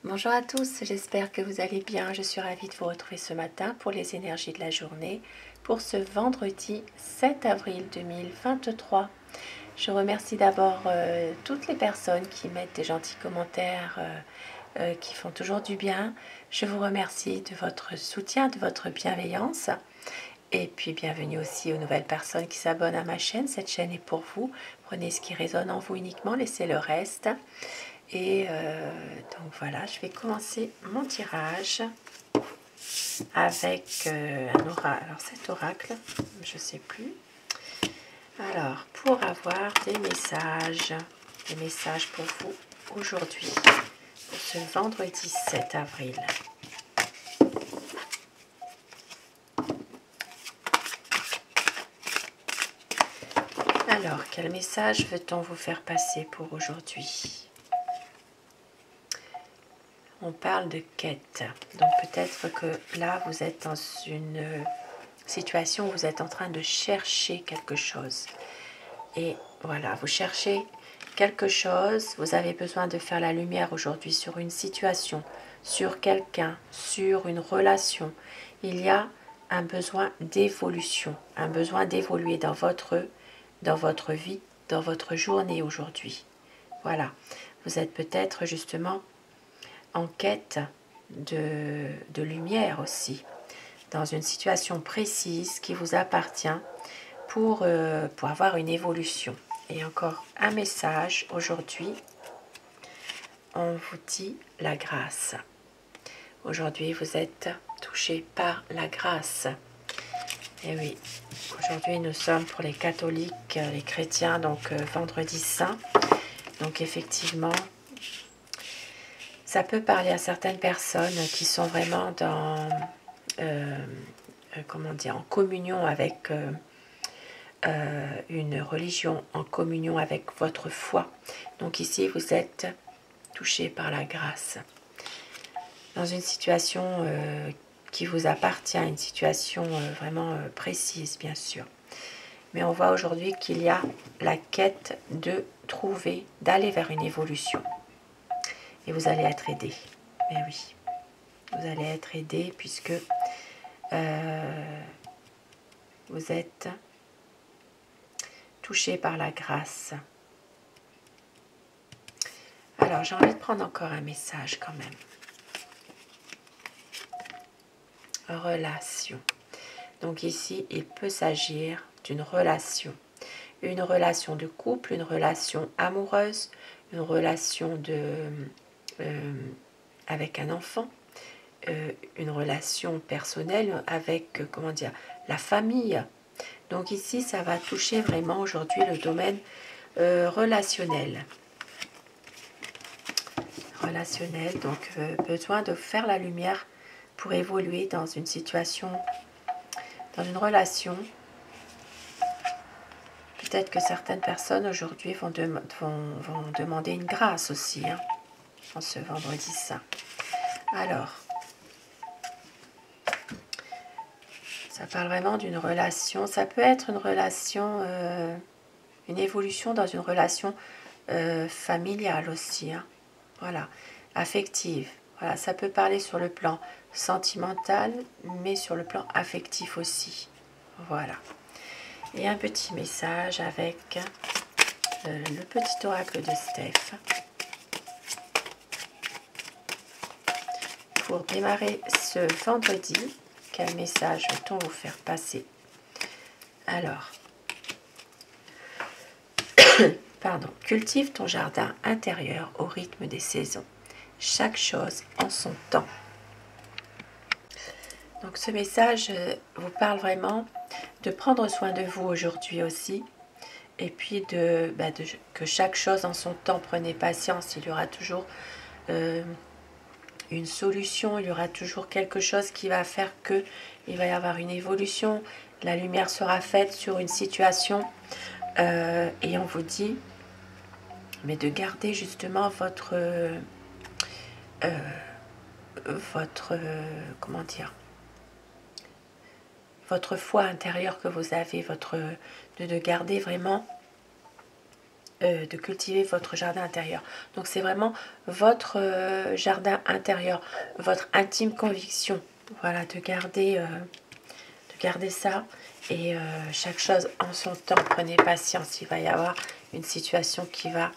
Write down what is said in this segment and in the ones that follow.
Bonjour à tous, j'espère que vous allez bien. Je suis ravie de vous retrouver ce matin pour les énergies de la journée, pour ce vendredi 7 avril 2023. Je remercie d'abord toutes les personnes qui mettent des gentils commentaires, qui font toujours du bien. Je vous remercie de votre soutien, de votre bienveillance. Et puis bienvenue aussi aux nouvelles personnes qui s'abonnent à ma chaîne. Cette chaîne est pour vous. Prenez ce qui résonne en vous uniquement, laissez le reste. Et donc voilà, je vais commencer mon tirage avec un oracle. Alors cet oracle, je ne sais plus. Alors, pour avoir des messages pour vous aujourd'hui, pour ce vendredi 7 avril. Alors, quel message veut-on vous faire passer pour aujourd'hui? On parle de quête. Donc peut-être que là, vous êtes dans une situation où vous êtes en train de chercher quelque chose. Et voilà, vous cherchez quelque chose, vous avez besoin de faire la lumière aujourd'hui sur une situation, sur quelqu'un, sur une relation. Il y a un besoin d'évolution, un besoin d'évoluer dans votre vie, dans votre journée aujourd'hui. Voilà, vous êtes peut-être justement en quête de lumière aussi, dans une situation précise qui vous appartient pour avoir une évolution. Et encore un message aujourd'hui, on vous dit la grâce. Aujourd'hui, vous êtes touché par la grâce. Et oui, aujourd'hui, nous sommes pour les catholiques, les chrétiens, donc vendredi saint. Donc effectivement, ça peut parler à certaines personnes qui sont vraiment dans, comment dire, en communion avec une religion, en communion avec votre foi. Donc ici, vous êtes touché par la grâce. Dans une situation qui vous appartient, une situation vraiment précise, bien sûr. Mais on voit aujourd'hui qu'il y a la quête de trouver, d'aller vers une évolution. Et vous allez être aidé. Mais oui, vous allez être aidé puisque vous êtes touché par la grâce. Alors, j'ai envie de prendre encore un message quand même. Relation. Donc ici, il peut s'agir d'une relation. Une relation de couple, une relation amoureuse, une relation avec un enfant, une relation personnelle avec, comment dire, la famille. Donc ici, ça va toucher vraiment aujourd'hui le domaine relationnel. Relationnel, donc besoin de faire la lumière pour évoluer dans une situation, dans une relation. Peut-être que certaines personnes aujourd'hui vont demander une grâce aussi, hein, en ce vendredi saint. Alors, ça parle vraiment d'une relation. Ça peut être une relation, une évolution dans une relation familiale aussi. Hein, voilà, affective. Voilà, ça peut parler sur le plan sentimental, mais sur le plan affectif aussi. Voilà. Et un petit message avec le petit oracle de Steph. Pour démarrer ce vendredi, quel message veut-on vous faire passer? Alors, pardon, cultive ton jardin intérieur au rythme des saisons. Chaque chose en son temps. Donc ce message vous parle vraiment de prendre soin de vous aujourd'hui aussi. Et puis que chaque chose en son temps, prenez patience, il y aura toujours une solution, il y aura toujours quelque chose qui va faire que il va y avoir une évolution, la lumière sera faite sur une situation et on vous dit mais de garder justement votre comment dire, votre foi intérieure que vous avez, de garder vraiment de cultiver votre jardin intérieur. Donc c'est vraiment votre jardin intérieur, votre intime conviction. Voilà, de garder ça. Et chaque chose en son temps, prenez patience, il va y avoir une situation qui va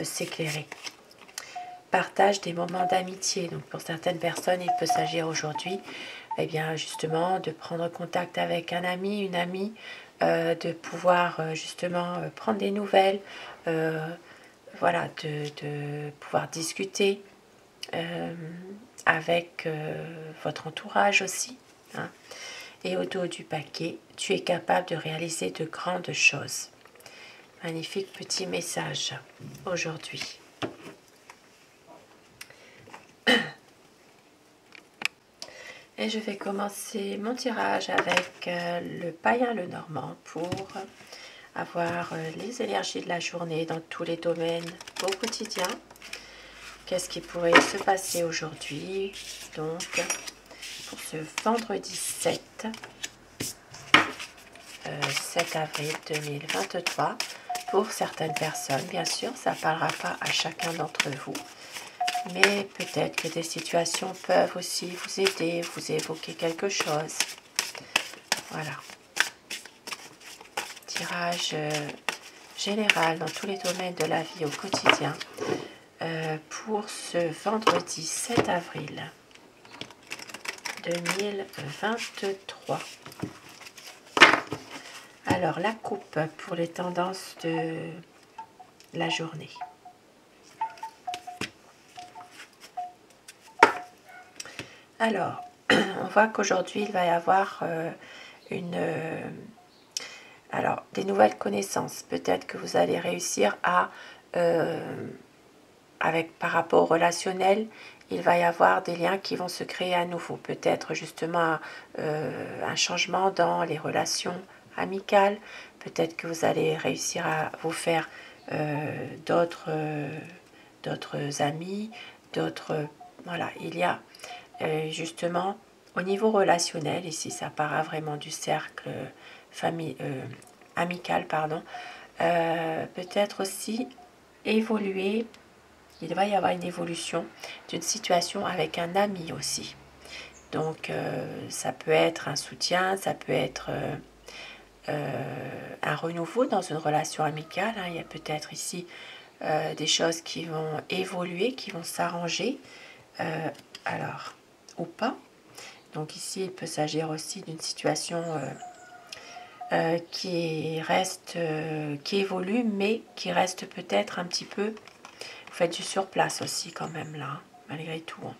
s'éclairer. Partage des moments d'amitié. Donc pour certaines personnes, il peut s'agir aujourd'hui, eh bien justement, de prendre contact avec un ami, une amie, de pouvoir justement prendre des nouvelles, voilà, de pouvoir discuter avec votre entourage aussi. Hein. Et au dos du paquet, tu es capable de réaliser de grandes choses. Magnifique petit message aujourd'hui. Et je vais commencer mon tirage avec le païen le normand pour avoir les énergies de la journée dans tous les domaines au quotidien. Qu'est-ce qui pourrait se passer aujourd'hui? Donc, pour ce vendredi 7 avril 2023, pour certaines personnes, bien sûr, ça ne parlera pas à chacun d'entre vous. Mais peut-être que des situations peuvent aussi vous aider, vous évoquer quelque chose. Voilà. Tirage général dans tous les domaines de la vie au quotidien pour ce vendredi 7 avril 2023. Alors, la coupe pour les tendances de la journée. Alors, on voit qu'aujourd'hui, il va y avoir des nouvelles connaissances. Peut-être que vous allez réussir à, par rapport au relationnel, il va y avoir des liens qui vont se créer à nouveau. Peut-être justement un changement dans les relations amicales. Peut-être que vous allez réussir à vous faire d'autres amis, voilà, il y a justement au niveau relationnel, ici ça part vraiment du cercle amical, pardon, peut-être aussi évoluer, il va y avoir une évolution d'une situation avec un ami aussi. Donc ça peut être un soutien, ça peut être un renouveau dans une relation amicale, hein. Il y a peut-être ici des choses qui vont évoluer, qui vont s'arranger, alors, ou pas. Donc ici, il peut s'agir aussi d'une situation qui évolue, mais qui reste peut-être un petit peu, vous faites du surplace aussi quand même là, hein, malgré tout. Hein.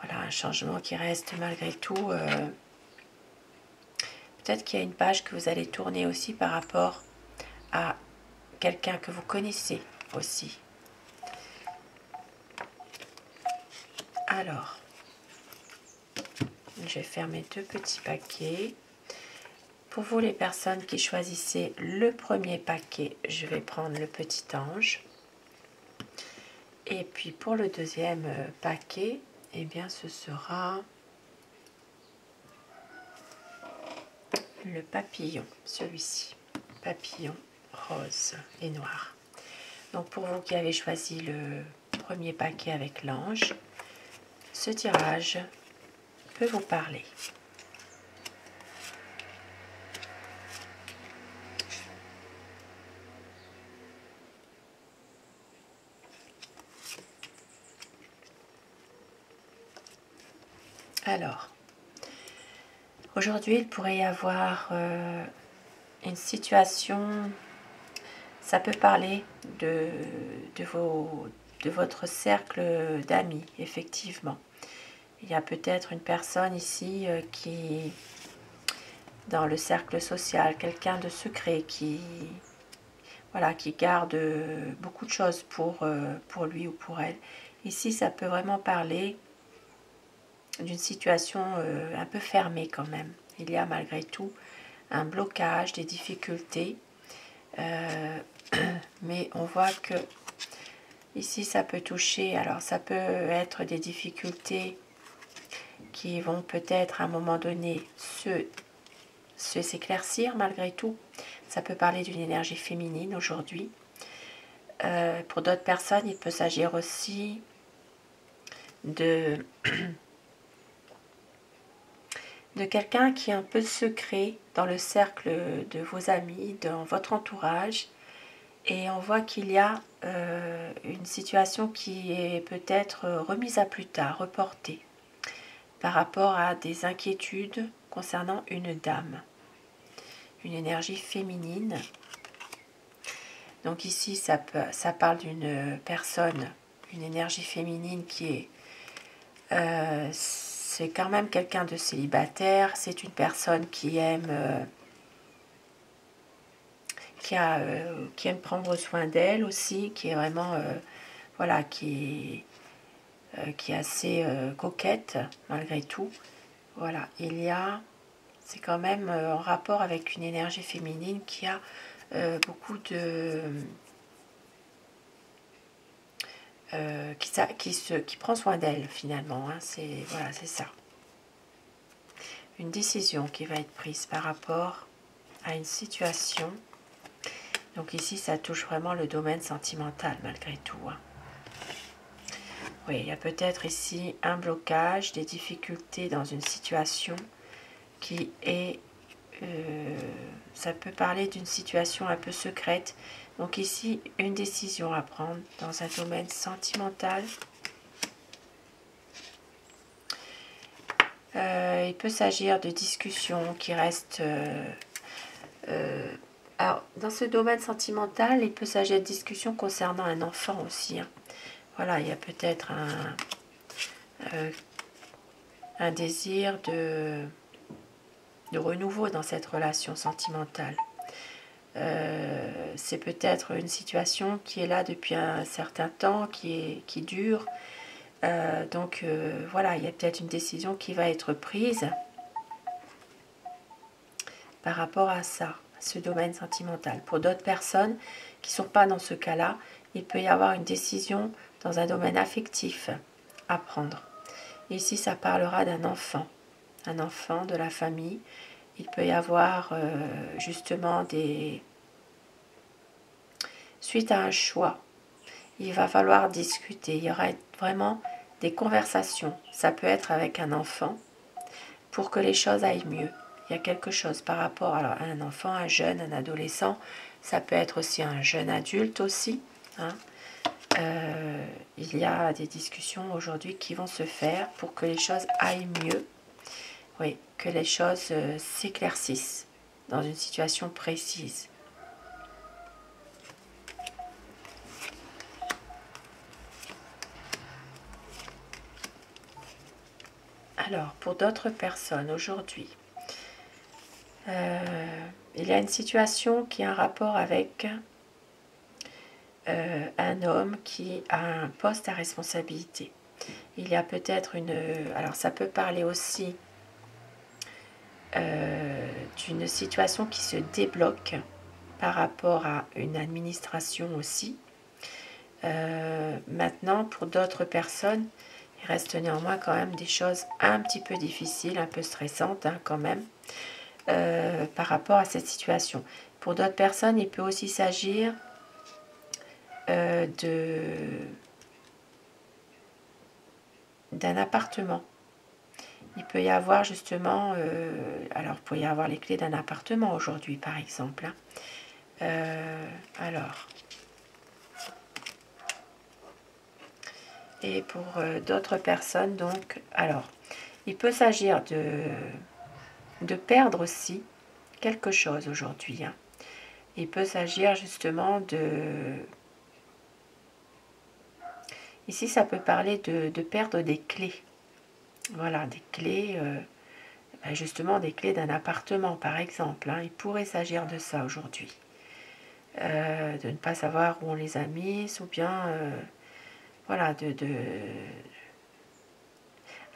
Voilà, un changement qui reste malgré tout. Peut-être qu'il y a une page que vous allez tourner aussi par rapport à quelqu'un que vous connaissez aussi. Alors, je vais faire mes deux petits paquets. Pour vous, les personnes qui choisissez le premier paquet, je vais prendre le petit ange. Et puis pour le deuxième paquet, eh bien ce sera le papillon, celui-ci. Papillon rose et noir. Donc pour vous qui avez choisi le premier paquet avec l'ange, ce tirage peut vous parler. Alors, aujourd'hui, il pourrait y avoir une situation, ça peut parler de votre cercle d'amis, effectivement. Il y a peut-être une personne ici qui, dans le cercle social, quelqu'un de secret qui garde beaucoup de choses pour lui ou pour elle. Ici, ça peut vraiment parler d'une situation un peu fermée quand même. Il y a malgré tout un blocage, des difficultés, mais on voit que ici ça peut toucher, alors ça peut être des difficultés qui vont peut-être à un moment donné s'éclaircir malgré tout, Ça peut parler d'une énergie féminine aujourd'hui. Pour d'autres personnes, il peut s'agir aussi de quelqu'un qui est un peu secret dans le cercle de vos amis, dans votre entourage. Et on voit qu'il y a une situation qui est peut-être remise à plus tard, reportée, par rapport à des inquiétudes concernant une dame, une énergie féminine. Donc ici, ça parle d'une personne, une énergie féminine qui est... c'est quand même quelqu'un de célibataire, c'est une personne qui aime... qui aime prendre soin d'elle aussi, qui est vraiment... voilà, qui est assez coquette malgré tout. Voilà, c'est quand même en rapport avec une énergie féminine qui a beaucoup de... qui prend soin d'elle finalement, hein, voilà, c'est ça. Une décision qui va être prise par rapport à une situation. Donc ici, ça touche vraiment le domaine sentimental malgré tout. Hein. Oui, il y a peut-être ici un blocage, des difficultés dans une situation qui est... ça peut parler d'une situation un peu secrète. Donc ici, une décision à prendre dans un domaine sentimental. Il peut s'agir de discussions qui restent... alors, dans ce domaine sentimental, il peut s'agir de discussions concernant un enfant aussi. Hein. Voilà, il y a peut-être un désir de renouveau dans cette relation sentimentale. C'est peut-être une situation qui est là depuis un certain temps, qui dure. Donc voilà, il y a peut-être une décision qui va être prise par rapport à ça, à ce domaine sentimental. Pour d'autres personnes qui ne sont pas dans ce cas-là, il peut y avoir une décision dans un domaine affectif à prendre. Ici, ça parlera d'un enfant de la famille. Il peut y avoir justement suite à un choix, il va falloir discuter. Il y aura vraiment des conversations. Ça peut être avec un enfant pour que les choses aillent mieux. Il y a quelque chose par rapport à un enfant, un jeune, un adolescent. Ça peut être aussi un jeune adulte aussi. Hein. Il y a des discussions aujourd'hui qui vont se faire pour que les choses aillent mieux. Oui, que les choses s'éclaircissent dans une situation précise. Alors, pour d'autres personnes aujourd'hui, il y a une situation qui a un rapport avec un homme qui a un poste à responsabilité. Il y a peut-être une... Alors, ça peut parler aussi d'une situation qui se débloque par rapport à une administration aussi. Maintenant, pour d'autres personnes, il reste néanmoins quand même des choses un petit peu difficiles, un peu stressantes hein, quand même, par rapport à cette situation. Pour d'autres personnes, il peut aussi s'agir d'un appartement. Il peut y avoir justement, alors il peut y avoir les clés d'un appartement aujourd'hui par exemple. Hein. Alors, et pour d'autres personnes donc, alors, il peut s'agir de perdre aussi quelque chose aujourd'hui. Hein. Il peut s'agir justement de... Ici, ça peut parler de perdre des clés. Voilà, des clés, justement des clés d'un appartement, par exemple. Hein. Il pourrait s'agir de ça aujourd'hui. De ne pas savoir où on les a mises, ou bien, voilà,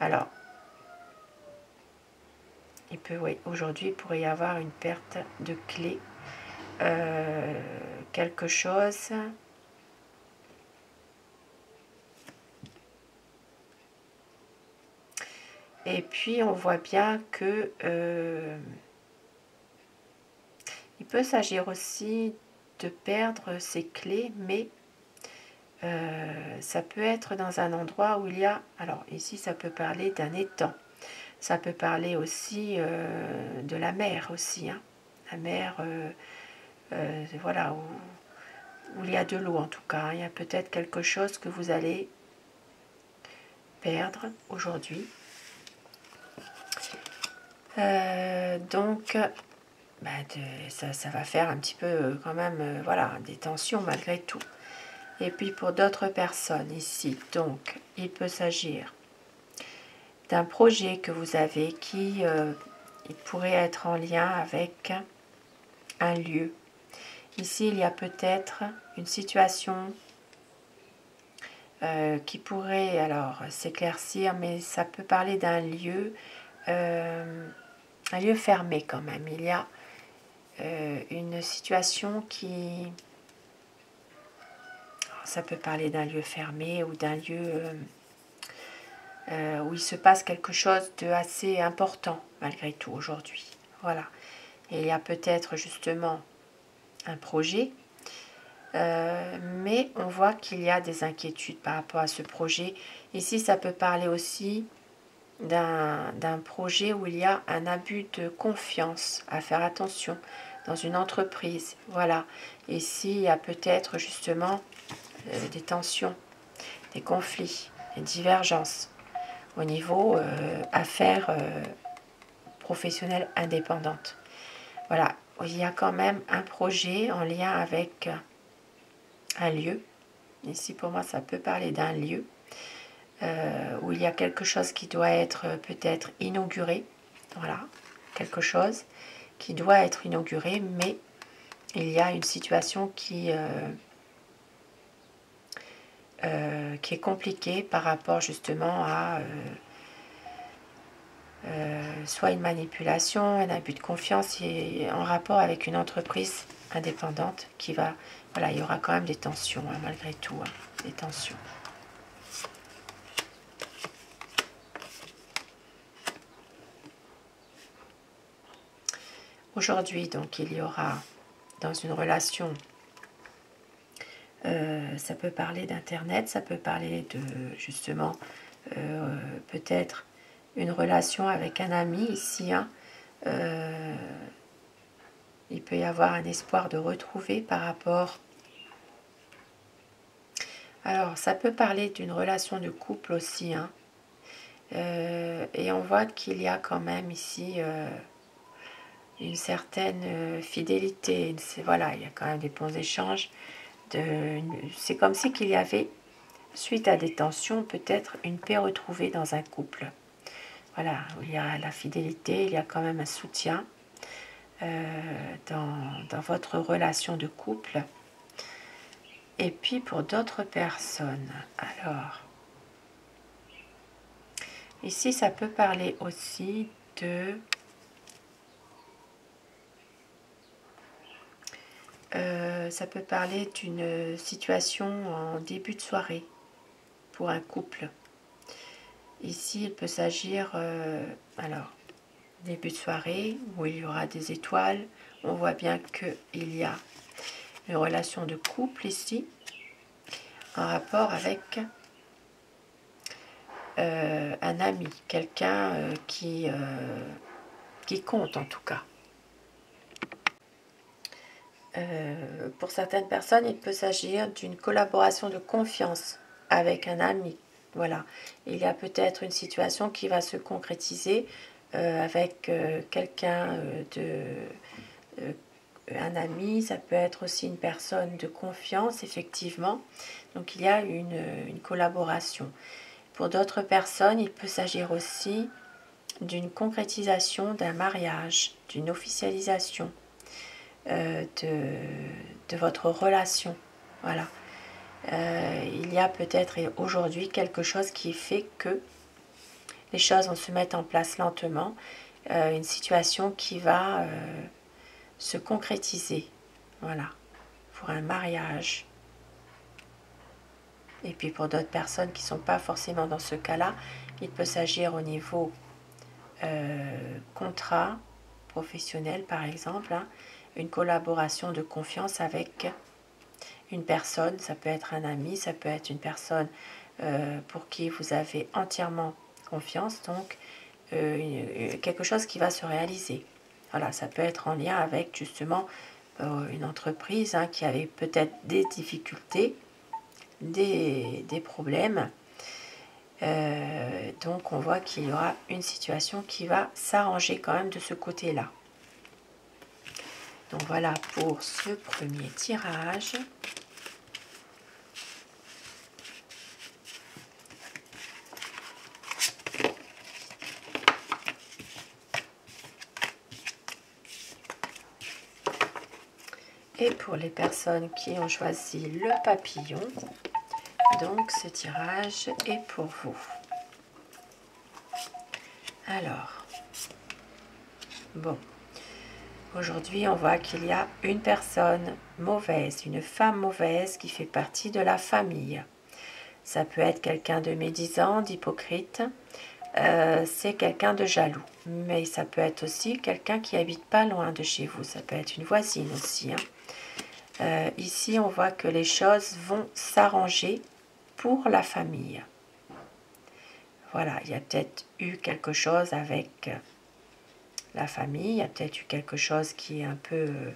Alors, oui, aujourd'hui, il pourrait y avoir une perte de clés. Quelque chose... Et puis, on voit bien que Il peut s'agir aussi de perdre ses clés, mais ça peut être dans un endroit où il y a... Alors ici, ça peut parler d'un étang. Ça peut parler aussi de la mer aussi. Hein. La mer, voilà, où il y a de l'eau en tout cas. Hein. Il y a peut-être quelque chose que vous allez perdre aujourd'hui. Donc, ça va faire un petit peu quand même, voilà, des tensions malgré tout. Et puis pour d'autres personnes ici, donc, il peut s'agir d'un projet que vous avez qui il pourrait être en lien avec un lieu. Ici, il y a peut-être une situation qui pourrait alors s'éclaircir, mais ça peut parler d'un lieu fermé quand même. Il y a une situation qui... Ça peut parler d'un lieu fermé ou d'un lieu où il se passe quelque chose de assez important malgré tout aujourd'hui. Voilà. Et il y a peut-être justement un projet, mais on voit qu'il y a des inquiétudes par rapport à ce projet. Ici, ça peut parler aussi d'un projet où il y a un abus de confiance à faire attention dans une entreprise. Voilà. Ici, il y a peut-être justement des tensions, des conflits, des divergences au niveau affaires professionnelles indépendantes. Voilà, il y a quand même un projet en lien avec un lieu. Ici, pour moi, ça peut parler d'un lieu où il y a quelque chose qui doit être peut-être inauguré. Voilà, quelque chose qui doit être inauguré, mais il y a une situation qui est compliquée par rapport justement à soit une manipulation, un abus de confiance en rapport avec une entreprise indépendante qui va... Voilà, il y aura quand même des tensions, hein, malgré tout, hein, des tensions. Aujourd'hui, donc, il y aura dans une relation, ça peut parler d'Internet, ça peut parler de, justement, peut-être une relation avec un ami ici, hein, il peut y avoir un espoir de retrouver par rapport... Alors, ça peut parler d'une relation de couple aussi, hein, et on voit qu'il y a quand même ici une certaine fidélité. Voilà, il y a quand même des bons échanges. C'est comme si qu'il y avait, suite à des tensions, peut-être une paix retrouvée dans un couple. Voilà, où il y a la fidélité, il y a quand même un soutien dans votre relation de couple. Et puis pour d'autres personnes, alors, ici ça peut parler aussi de... ça peut parler d'une situation en début de soirée pour un couple. Ici, il peut s'agir, alors, début de soirée où il y aura des étoiles. On voit bien qu'il y a une relation de couple ici, en rapport avec un ami, quelqu'un qui compte en tout cas. Pour certaines personnes, il peut s'agir d'une collaboration de confiance avec un ami. Voilà, il y a peut-être une situation qui va se concrétiser avec quelqu'un un ami, ça peut être aussi une personne de confiance, effectivement. Donc il y a une collaboration. Pour d'autres personnes, il peut s'agir aussi d'une concrétisation d'un mariage, d'une officialisation de votre relation. Voilà. Il y a peut-être aujourd'hui quelque chose qui fait que les choses vont se mettre en place lentement, une situation qui va se concrétiser, voilà, pour un mariage. Et puis pour d'autres personnes qui ne sont pas forcément dans ce cas-là, il peut s'agir au niveau contrat professionnel par exemple, hein, une collaboration de confiance avec une personne. Ça peut être un ami, ça peut être une personne pour qui vous avez entièrement confiance, donc quelque chose qui va se réaliser. Voilà, ça peut être en lien avec justement une entreprise qui avait peut-être des difficultés, des problèmes. Donc on voit qu'il y aura une situation qui va s'arranger quand même de ce côté-là. Donc voilà pour ce premier tirage. Et pour les personnes qui ont choisi le papillon, donc ce tirage est pour vous. Alors, bon, aujourd'hui on voit qu'il y a une personne mauvaise, une femme mauvaise qui fait partie de la famille. Ça peut être quelqu'un de médisant, d'hypocrite, c'est quelqu'un de jaloux. Mais ça peut être aussi quelqu'un qui habite pas loin de chez vous, ça peut être une voisine aussi. Ici on voit que les choses vont s'arranger pour la famille. Voilà, il y a peut-être eu quelque chose avec la famille, il y a peut-être eu quelque chose qui est un peu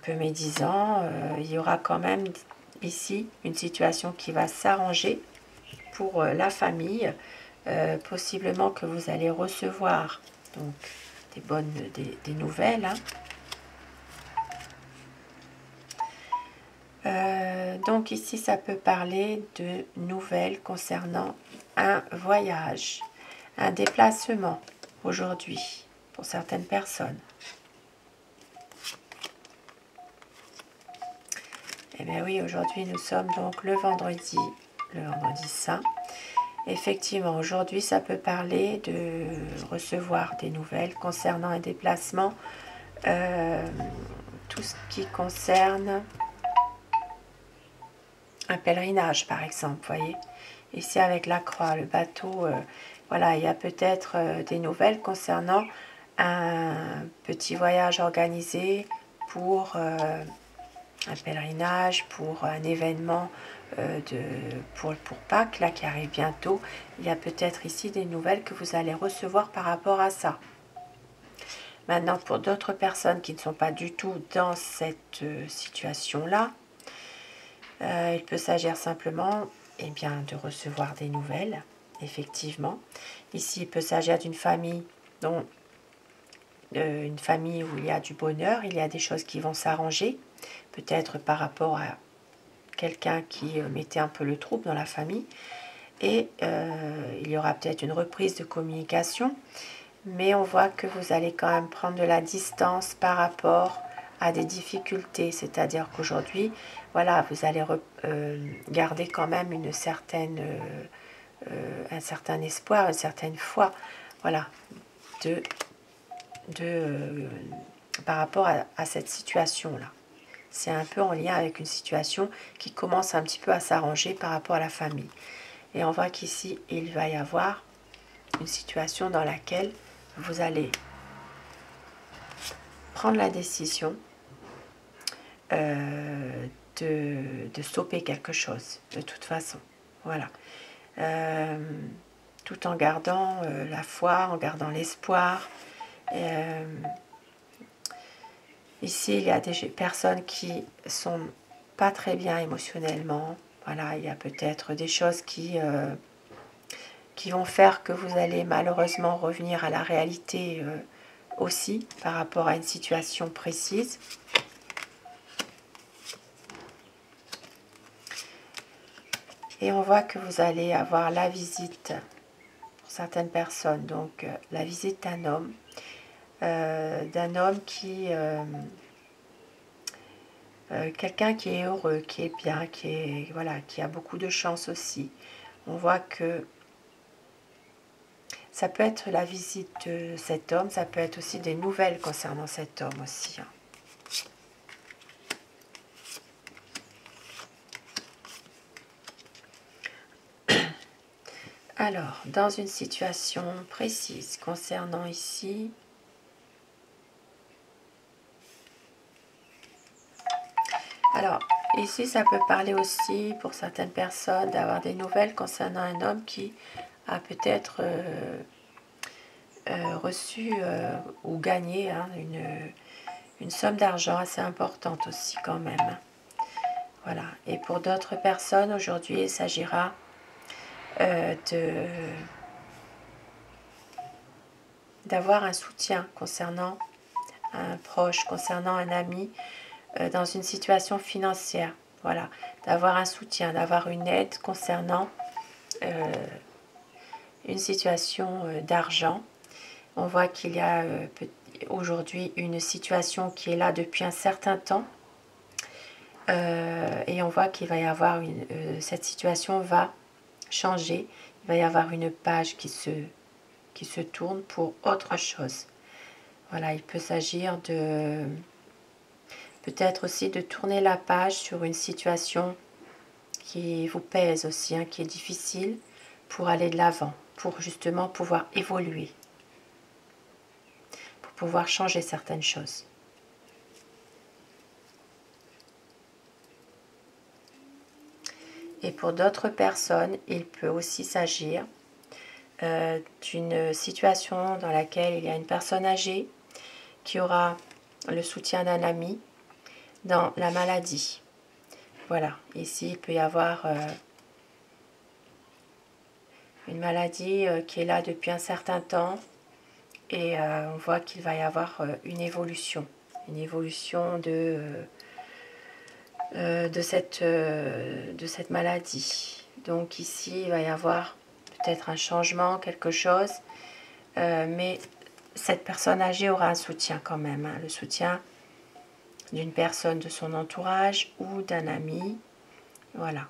médisant. Il y aura quand même ici une situation qui va s'arranger pour la famille. Possiblement que vous allez recevoir donc des nouvelles. Donc ici, ça peut parler de nouvelles concernant un voyage, un déplacement aujourd'hui pour certaines personnes. Eh bien oui, aujourd'hui nous sommes donc le vendredi saint. Effectivement, aujourd'hui ça peut parler de recevoir des nouvelles concernant un déplacement, tout ce qui concerne un pèlerinage par exemple, vous voyez. Ici avec la croix, le bateau, voilà, il y a peut-être des nouvelles concernant un petit voyage organisé pour un pèlerinage, pour un événement pour Pâques là, qui arrive bientôt. Il y a peut-être ici des nouvelles que vous allez recevoir par rapport à ça. Maintenant, pour d'autres personnes qui ne sont pas du tout dans cette situation-là, il peut s'agir simplement bien, de recevoir des nouvelles, effectivement. Ici, il peut s'agir d'une famille dont une famille où il y a du bonheur, il y a des choses qui vont s'arranger, peut-être par rapport à quelqu'un qui mettait un peu le trouble dans la famille, et il y aura peut-être une reprise de communication, mais on voit que vous allez quand même prendre de la distance par rapport à des difficultés, c'est-à-dire qu'aujourd'hui, voilà, vous allez garder quand même une certaine, un certain espoir, une certaine foi, voilà, par rapport à cette situation-là. C'est un peu en lien avec une situation qui commence un petit peu à s'arranger par rapport à la famille. Et on voit qu'ici, il va y avoir une situation dans laquelle vous allez prendre la décision de stopper quelque chose, de toute façon. Voilà. Tout en gardant la foi, en gardant l'espoir. Ici, il y a des personnes qui sont pas très bien émotionnellement. Voilà, il y a peut-être des choses qui vont faire que vous allez malheureusement revenir à la réalité aussi par rapport à une situation précise. Et on voit que vous allez avoir la visite, pour certaines personnes, donc la visite d'un homme qui... quelqu'un qui est heureux, qui est bien, voilà, qui a beaucoup de chance aussi. On voit que ça peut être la visite de cet homme, ça peut être aussi des nouvelles concernant cet homme aussi. Alors, dans une situation précise concernant ici Ici, ça peut parler aussi pour certaines personnes d'avoir des nouvelles concernant un homme qui a peut-être reçu ou gagné hein, une somme d'argent assez importante aussi quand même. Voilà. Et pour d'autres personnes, aujourd'hui, il s'agira d'avoir un soutien concernant un proche, concernant un ami dans une situation financière. Voilà. D'avoir un soutien, d'avoir une aide concernant une situation d'argent. On voit qu'il y a aujourd'hui une situation qui est là depuis un certain temps. Et on voit qu'il va y avoir cette situation va changer. Il va y avoir une page qui se tourne pour autre chose. Voilà, il peut s'agir de peut-être aussi de tourner la page sur une situation qui vous pèse aussi, hein, qui est difficile, pour aller de l'avant, pour justement pouvoir évoluer, pour pouvoir changer certaines choses. Et pour d'autres personnes, il peut aussi s'agir d'une situation dans laquelle il y a une personne âgée qui aura le soutien d'un ami dans la maladie. Voilà, ici il peut y avoir une maladie qui est là depuis un certain temps et on voit qu'il va y avoir une évolution de cette maladie. Donc ici il va y avoir peut-être un changement, quelque chose, mais cette personne âgée aura un soutien quand même, hein, le soutien d'une personne de son entourage ou d'un ami. Voilà.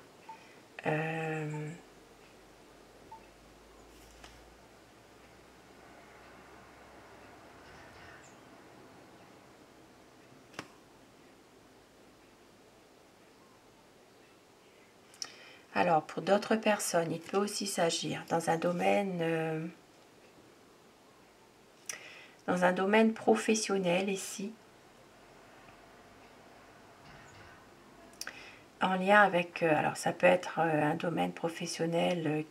Alors, pour d'autres personnes, il peut aussi s'agir dans un domaine professionnel ici, en lien avec, alors ça peut être un domaine professionnel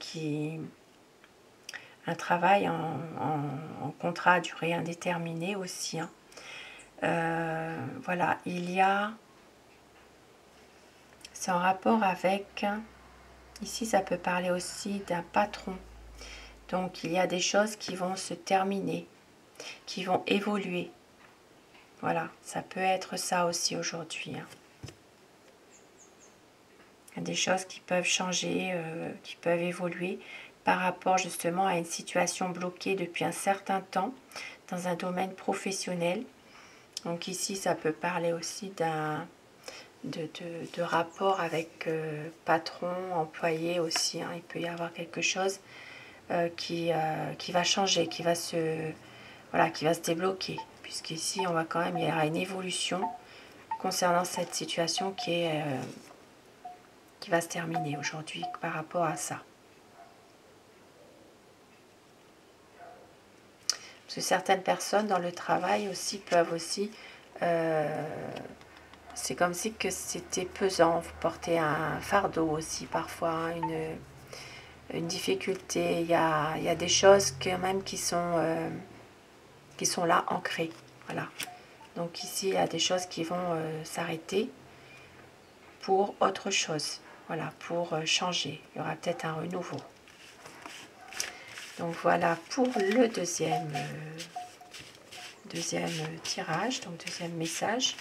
un travail en contrat à durée indéterminée aussi. Hein. Voilà, c'est en rapport avec, ici ça peut parler aussi d'un patron. Donc il y a des choses qui vont se terminer, qui vont évoluer. Voilà, ça peut être ça aussi aujourd'hui. Hein. Il y a des choses qui peuvent changer, qui peuvent évoluer par rapport justement à une situation bloquée depuis un certain temps dans un domaine professionnel. Donc ici, ça peut parler aussi de rapport avec patron, employé aussi. Hein. Il peut y avoir quelque chose qui va changer, qui va se débloquer. Puisqu'ici, on voit quand même, il y aura une évolution concernant cette situation qui va se terminer aujourd'hui par rapport à ça. Parce que certaines personnes dans le travail aussi peuvent aussi... c'est comme si que c'était pesant, vous portez un fardeau aussi parfois, hein, une difficulté. Il y a des choses quand même qui sont là ancrées. Voilà. Donc ici, il y a des choses qui vont s'arrêter pour autre chose. Voilà, pour changer. Il y aura peut-être un renouveau. Donc voilà pour le deuxième tirage, donc deuxième message,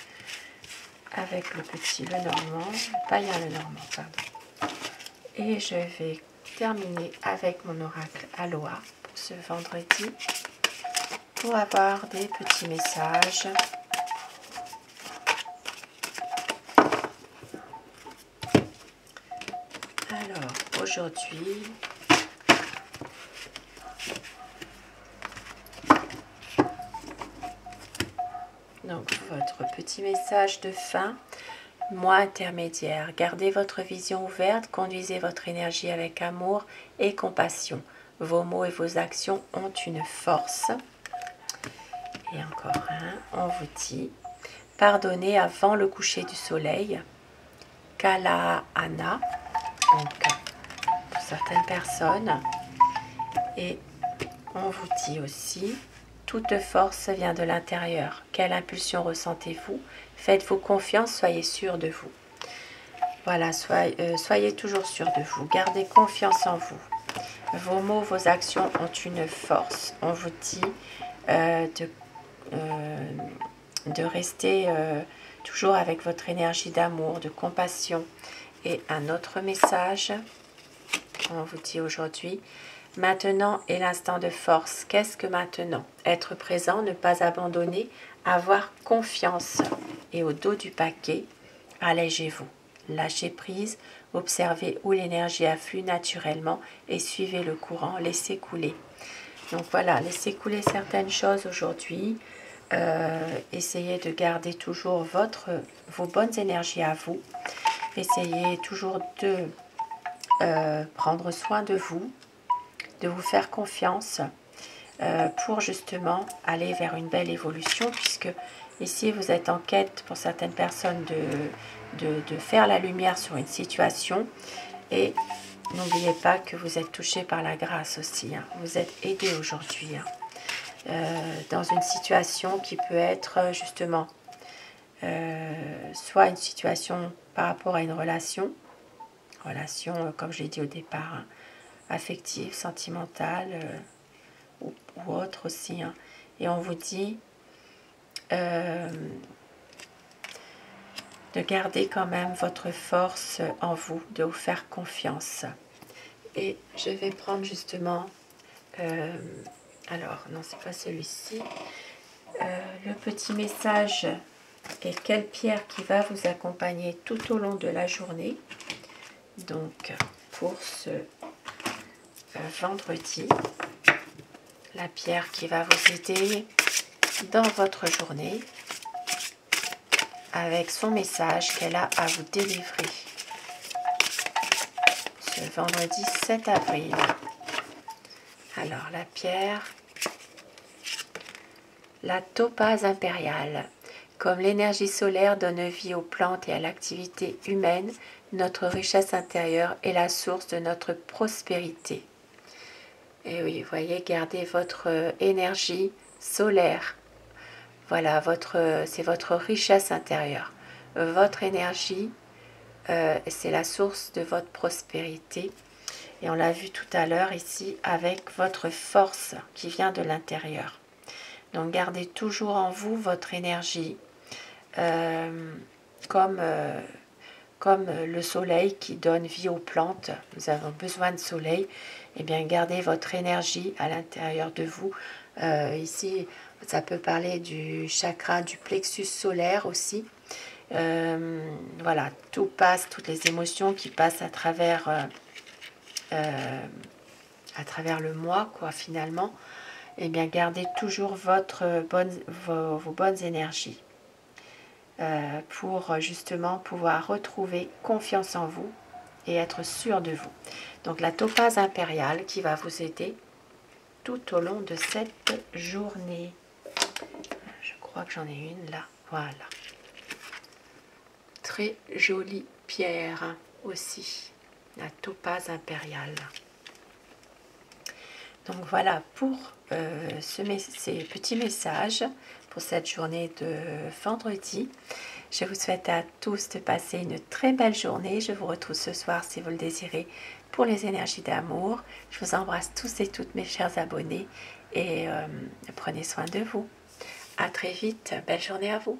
avec le petit Lenormand, païen Lenormand, pardon. Et je vais terminer avec mon oracle Aloha pour ce vendredi, pour avoir des petits messages. Alors, aujourd'hui, donc votre petit message de fin, moi intermédiaire, gardez votre vision ouverte, conduisez votre énergie avec amour et compassion. Vos mots et vos actions ont une force. Et encore un, on vous dit, pardonnez avant le coucher du soleil. Kalahana, donc pour certaines personnes. Et on vous dit aussi, toute force vient de l'intérieur. Quelle impulsion ressentez-vous? Faites-vous confiance, soyez sûr de vous. Voilà, soyez toujours sûr de vous. Gardez confiance en vous. Vos mots, vos actions ont une force. On vous dit de rester toujours avec votre énergie d'amour, de compassion. Et un autre message, on vous dit aujourd'hui, maintenant est l'instant de force. Qu'est-ce que maintenant? Être présent, ne pas abandonner, avoir confiance. Et au dos du paquet, allégez-vous. Lâchez prise, observez où l'énergie afflue naturellement et suivez le courant, laissez couler. Donc voilà, laissez couler certaines choses aujourd'hui. Essayez de garder toujours vos bonnes énergies à vous. Essayez toujours de prendre soin de vous faire confiance pour justement aller vers une belle évolution, puisque ici vous êtes en quête pour certaines personnes de faire la lumière sur une situation. Et n'oubliez pas que vous êtes touché par la grâce aussi, hein. Vous êtes aidé aujourd'hui, hein. Dans une situation qui peut être justement soit une situation par rapport à une relation comme je l'ai dit au départ, hein, affective, sentimentale ou autre aussi, hein. Et on vous dit de garder quand même votre force en vous, de vous faire confiance. Et je vais prendre justement alors non, c'est pas celui-ci, le petit message et quelle pierre qui va vous accompagner tout au long de la journée. Donc pour ce vendredi, la pierre qui va vous aider dans votre journée avec son message qu'elle a à vous délivrer ce vendredi 7 avril. Alors la pierre, la topaze impériale. Comme l'énergie solaire donne vie aux plantes et à l'activité humaine, notre richesse intérieure est la source de notre prospérité. Et oui, vous voyez, gardez votre énergie solaire. Voilà, c'est votre richesse intérieure. Votre énergie, c'est la source de votre prospérité. Et on l'a vu tout à l'heure ici avec votre force qui vient de l'intérieur. Donc gardez toujours en vous votre énergie comme le soleil qui donne vie aux plantes. Nous avons besoin de soleil. Et bien gardez votre énergie à l'intérieur de vous. Ici, ça peut parler du chakra du plexus solaire aussi. Voilà, tout passe, toutes les émotions qui passent à travers le moi, quoi, finalement. Et bien gardez toujours vos bonnes énergies pour justement pouvoir retrouver confiance en vous et être sûr de vous. Donc la topaze impériale qui va vous aider tout au long de cette journée. Je crois que j'en ai une là. Voilà. Très jolie pierre aussi. La topaze impériale. Donc voilà pour ces petits messages pour cette journée de vendredi. Je vous souhaite à tous de passer une très belle journée. Je vous retrouve ce soir si vous le désirez pour les énergies d'amour. Je vous embrasse tous et toutes mes chers abonnés et prenez soin de vous. À très vite. Belle journée à vous.